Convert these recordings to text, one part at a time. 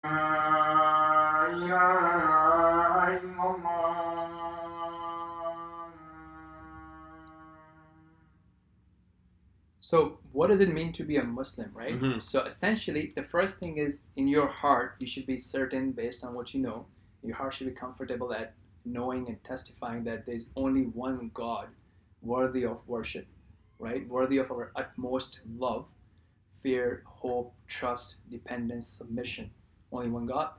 إله إلا الله. So what does it mean to be a Muslim, right? Mm-hmm. So essentially, the first thing is in your heart, you should be certain based on what you know. Your heart should be comfortable at knowing and testifying that there's only one God worthy of worship, right? Worthy of our utmost love, fear, hope, trust, dependence, submission. Only one God.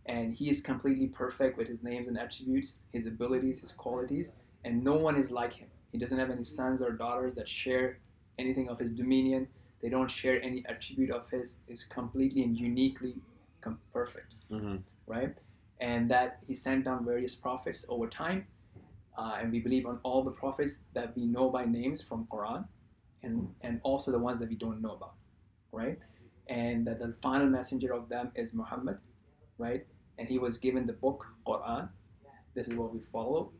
And He is completely perfect with His names and attributes, His abilities, His qualities, and no one is like Him. He doesn't have any sons or daughters that share anything of His dominion. They don't share any attribute of His. Is completely and uniquely perfect, Mm-hmm. right? And that He sent down various prophets over time, and we believe on all the prophets that we know by names from Quran, and also the ones that we don't know about, right? And that the final messenger of them is Muhammad, right? And he was given the book Quran. This is what we follow.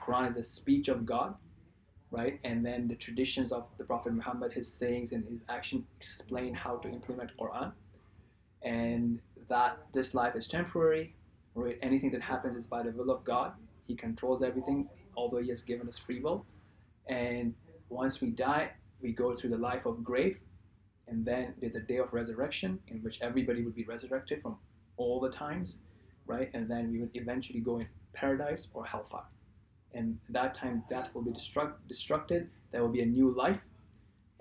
Quran is the speech of God, right? And then the traditions of the Prophet Muhammad, his sayings and his action explain how to implement Quran, and that this life is temporary, right? Anything that happens is by the will of God. He controls everything, although He has given us free will. And once we die, we go through the life of grave, and then there's a day of resurrection in which everybody would be resurrected from all the times, right? And then we would eventually go in paradise or hellfire. And that time, death will be destructed. There will be a new life,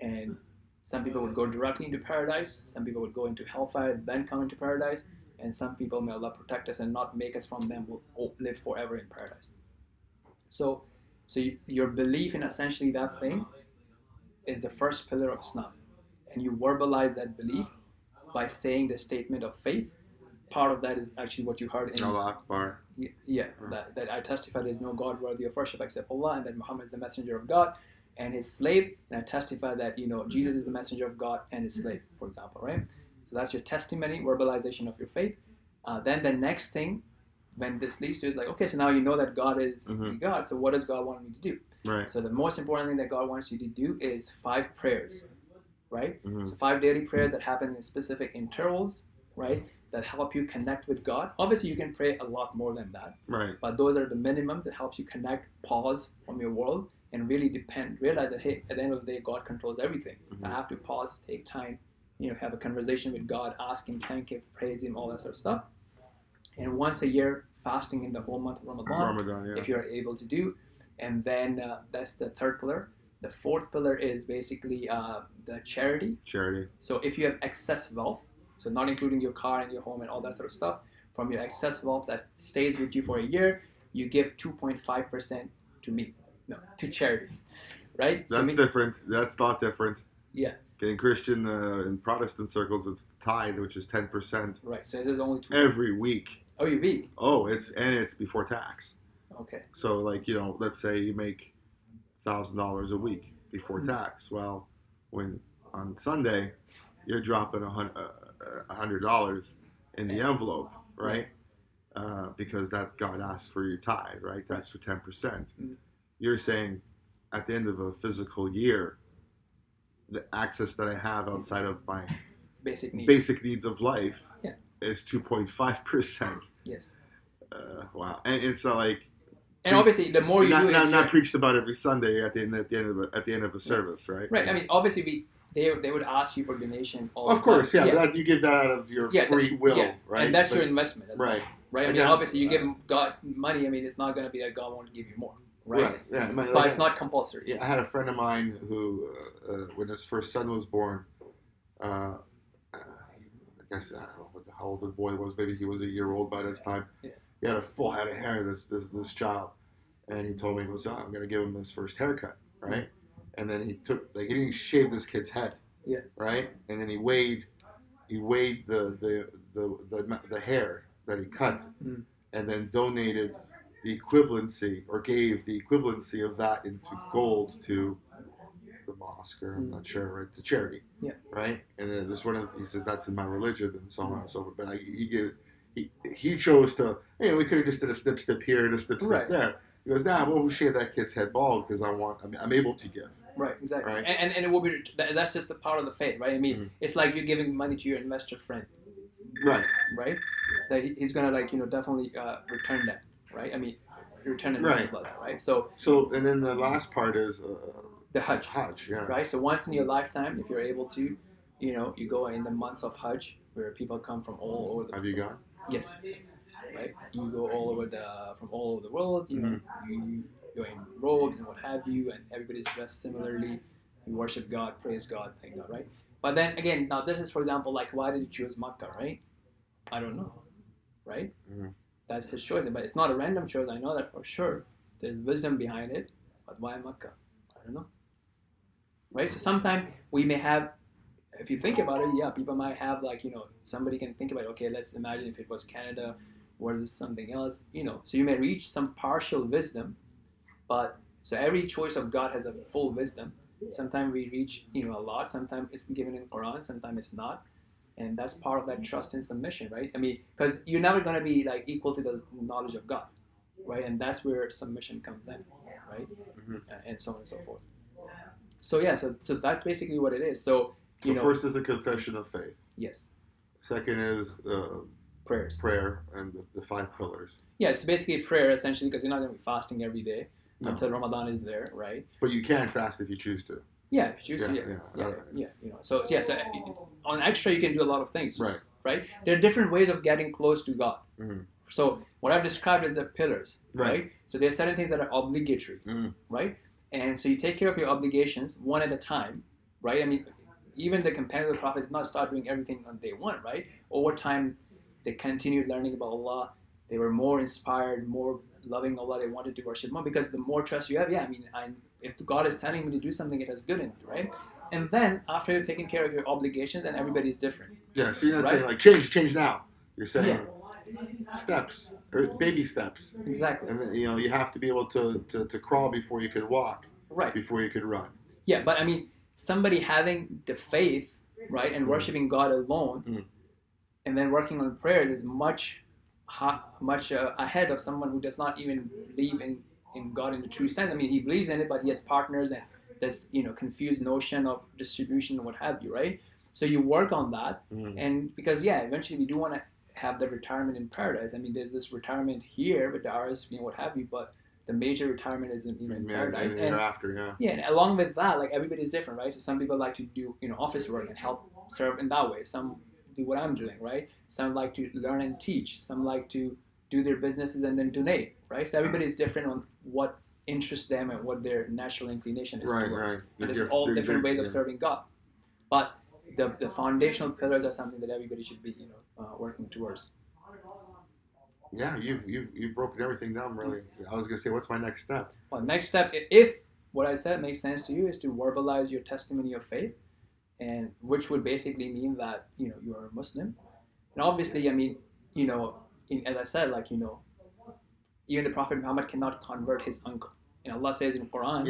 and some people would go directly into paradise. Some people would go into hellfire, then come into paradise. And some people, may Allah protect us and not make us from them, will live forever in paradise. So, your belief in essentially that thing is the first pillar of Islam, and you verbalize that belief by saying the statement of faith. Part of that is actually what you heard in Allah Akbar. yeah, that I testify there is no God worthy of worship except Allah, and that Muhammad is the messenger of God and His slave, and I testify that Jesus is the messenger of God and His slave, for example, right? So that's your testimony, verbalization of your faith. Then the next thing, when this leads to, is like, okay, so now you know that God is God. So what does God want me to do? Right. So the most important thing that God wants you to do is 5 prayers, right? Mm-hmm. So 5 daily prayers that happen in specific intervals, right? That help you connect with God. Obviously, you can pray a lot more than that, Right. but those are the minimums that helps you connect, pause from your world, and really realize that, hey, at the end of the day, God controls everything. Mm-hmm. I have to pause, take time, have a conversation with God, ask Him, thank Him, praise Him, all that sort of stuff. And once a year, fasting in the whole month of Ramadan, yeah. if you are able to do. And then that's the third pillar. The fourth pillar is basically the charity. Charity. So if you have excess wealth, so not including your car and your home and all that sort of stuff, from your excess wealth that stays with you for a year, you give 2.5% to charity, right? That's different. That's a lot different. Yeah. In Christian and Protestant circles, it's tithe, which is 10%. Right. So this is only 2 every week. Oh, every week. Oh, it's before tax. Okay. So let's say you make $1,000 a week before tax. Well, when on Sunday you're dropping $100 in the envelope, right? Because that God asked for your tithe, right? That's for 10%. Mm-hmm. You're saying at the end of a physical year, the access that I have outside of my basic needs of life is 2.5%. Yes. Wow, and it's not like. And obviously, the more you do it, not preached about every Sunday at the end of a service, right? Right. I mean, obviously, they would ask you for donation. Of course, yeah. But you give that out of your free will, right? And that's your investment, as right? Well, right. I mean, obviously, you give God money. I mean, it's not going to be that God won't give you more, right? Yeah. But it's not compulsory. Yeah, I had a friend of mine who, when his first son was born, I guess I don't know how old the boy was. Maybe he was a year old by this time. Yeah. He had a full head of hair. This child, and he told me, he goes, "Oh, I'm going to give him his first haircut, right?" And then he didn't shave this kid's head, right? And then he weighed the hair that he cut, and then donated the equivalency, or gave the equivalency of that into gold to the mosque, or I'm not sure, right, to charity, right? And then this one, he says that's in my religion, and so on and so forth. But he chose to, we could have just did a snip here and a snip there. He goes, nah, we'll shave that kid's head bald because I'm able to give. Right, exactly. Right? And it will be, that's just a part of the faith, right? I mean, it's like you're giving money to your investor friend, Right. Right? That he's gonna definitely return that, right? I mean, return and multiply that, right? So and then the last part is the Hajj. Hajj, yeah. Right? So once in your lifetime, if you're able to, you go in the months of Hajj where people come from all over the Have you gone? Yes. Right? You go all over from all over the world, you you're in robes and what have you, and everybody's dressed similarly. You worship God, praise God, thank God, right? But then again, now this is, for example, like, why did you choose Makkah, right? I don't know, right? That's his choice, but it's not a random choice. I know that for sure. There's wisdom behind it, but why Makkah? I don't know, right? So sometimes we may have, if you think about it, yeah, people might have somebody can think about it, okay, let's imagine if it was Canada versus something else, so you may reach some partial wisdom, but so every choice of God has a full wisdom. Sometimes we reach a lot, sometimes it's given in Quran, sometimes it's not. And that's part of that trust and submission, right? I mean, because you're never going to be equal to the knowledge of God, right? And that's where submission comes in, right? And so on and so forth. So yeah, so that's basically what it is. So first is a confession of faith. Yes. Second is prayers. Prayer and the 5 pillars. Yeah, so basically prayer, essentially, because you're not going to be fasting every day until Ramadan is there, right? But you can fast if you choose to. Yeah, if you choose to, So on extra you can do a lot of things, right? There are different ways of getting close to God. So what I've described is the pillars, right? So there are certain things that are obligatory, right? And so you take care of your obligations one at a time, right? I mean, even the companions of the Prophet did not start doing everything on day one, right? Over time, they continued learning about Allah. They were more inspired, more loving Allah. They wanted to worship more, because the more trust you have, if God is telling me to do something, it has good in it, right? And then after you've taken care of your obligations, then everybody is different. Yeah, so you're not saying change now. You're saying steps, or baby steps. Exactly. And then, you have to be able to crawl before you could walk. Right. Before you could run. Yeah, but I mean, somebody having the faith, right, and worshiping God alone, and then working on prayers is much ahead of someone who does not even believe in God in the true sense. I mean, he believes in it, but he has partners and this confused notion of distribution and what have you, right? So you work on that, and because eventually we do want to have the retirement in paradise. I mean, there's this retirement here with the RSP and what have you, but the major retirement is in paradise. And after, and along with that, everybody's different, right? So some people like to do office work and help serve in that way. Some do what I'm doing, right? Some like to learn and teach. Some like to do their businesses and then donate, right? So everybody is different on what interests them and what their natural inclination is towards. Right. And there's all different ways of serving God. But the foundational pillars are something that everybody should be, working towards. Yeah, you've broken everything down really. I was gonna say, what's my next step? Well, next step, if what I said makes sense to you, is to verbalize your testimony of faith, and which would basically mean that you are a Muslim. And obviously, I mean, as I said, even the Prophet Muhammad cannot convert his uncle. And Allah says in Quran,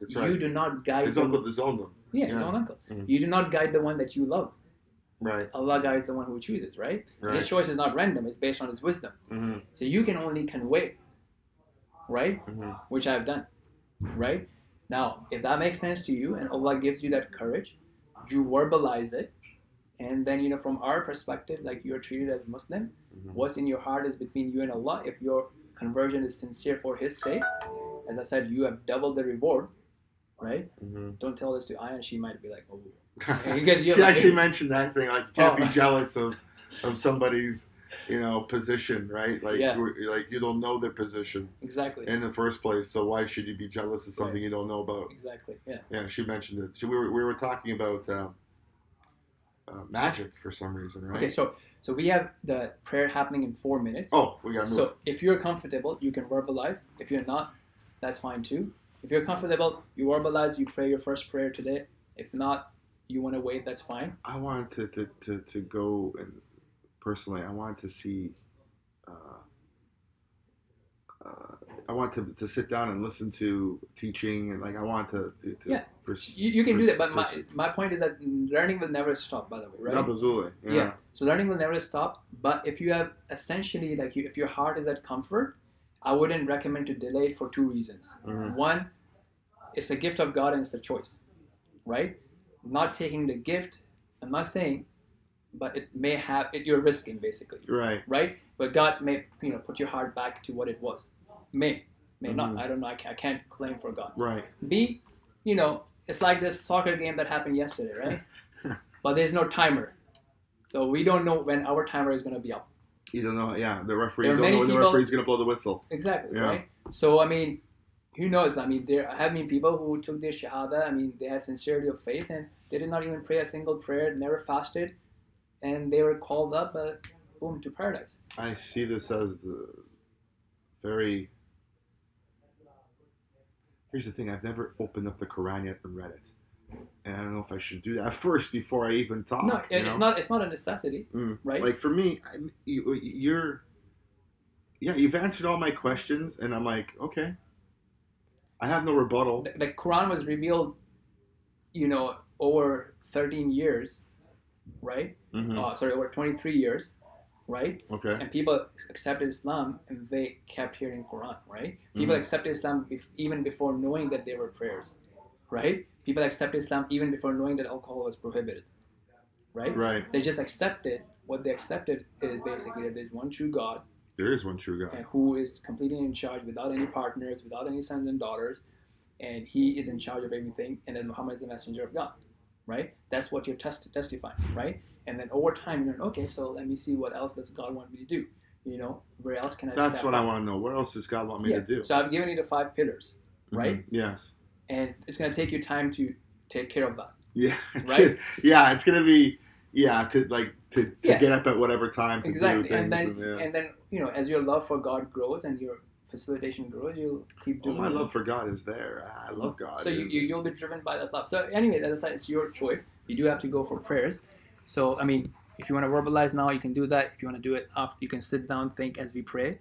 that's right. You do not guide his uncle disowned him. His own uncle. You do not guide the one that you love. Right. Allah guides the one who chooses, right? His choice is not random, it's based on his wisdom. So you can only convey, right? Which I've done, right? Now, if that makes sense to you and Allah gives you that courage, you verbalize it, and then, from our perspective, you're treated as Muslim, what's in your heart is between you and Allah. If your conversion is sincere for His sake, as I said, you have doubled the reward, right? Don't tell this to Ayan, she might be like, oh. Because she actually mentioned that thing, you can't be jealous of somebody's position, right? You don't know their position exactly in the first place, so why should you be jealous of something you don't know about? Exactly. She mentioned it. So we were talking about magic for some reason, right? Okay, so we have the prayer happening in 4 minutes. We gotta move. So if you're comfortable, you can verbalize. If you're not, that's fine too. If you're comfortable, you verbalize, you pray your first prayer today. If not, you want to wait, that's fine. I wanted to go, and personally, I wanted to see, I want to sit down and listen to teaching, and I want to you can do that, but my point is that learning will never stop, by the way, right? Absolutely. Yeah. So learning will never stop, but if you have essentially, if your heart is at comfort, I wouldn't recommend to delay it for 2 reasons. One, it's a gift of God and it's a choice, right? Not taking the gift, I'm not saying but it may have it. You're risking basically. Right. Right. But God may put your heart back to what it was. May not. Mhm. I don't know. I can't claim for God. Right. B, it's like this soccer game that happened yesterday, right? But there's no timer, so we don't know when our timer is going to be up. You don't know. Yeah, the referee. There You are don't know many when the people- referee's going to blow the whistle. Exactly. Yeah. Right. So I mean, who knows? I mean, there have been people who took their shahada. I mean, they had sincerity of faith and they did not even pray a single prayer, never fasted, and they were called up, boom, to paradise. I see this as the very. Here's the thing: I've never opened up the Quran yet and read it, and I don't know if I should do that first before I even talk. No, it's not. It's not a necessity, right? Like for me, you're. Yeah, you've answered all my questions, and I'm like, okay. I have no rebuttal. The Quran was revealed, over 13 years, right? Mm-hmm. Over 23 years, right? Okay. And people accepted Islam, and they kept hearing Quran, right? People accepted Islam even before knowing that there were prayers, right? People accepted Islam even before knowing that alcohol was prohibited, right? Right. They just accepted. What they accepted is basically that there's one true God. There is one true God. And who is completely in charge, without any partners, without any sons and daughters, and he is in charge of everything, and then Muhammad is the messenger of God, right? That's what you're testifying, right? And then over time, you're okay, so let me see what else does God want me to do, where else can I That's step what up? I want to know. What else does God want me to do? So I've given you the 5 pillars, right? Yes. And it's going to take you time to take care of that. Yeah. Right? Yeah, it's going to be, to get up at whatever time to Exactly. do things. And then, as your love for God grows and your facilitation grows, you'll keep doing my love for God is there. I love God. So you'll be driven by that love. So anyways, as I said, it's your choice. You do have to go for prayers. So, I mean, if you want to verbalize now, you can do that. If you want to do it after, you can sit down, think as we pray.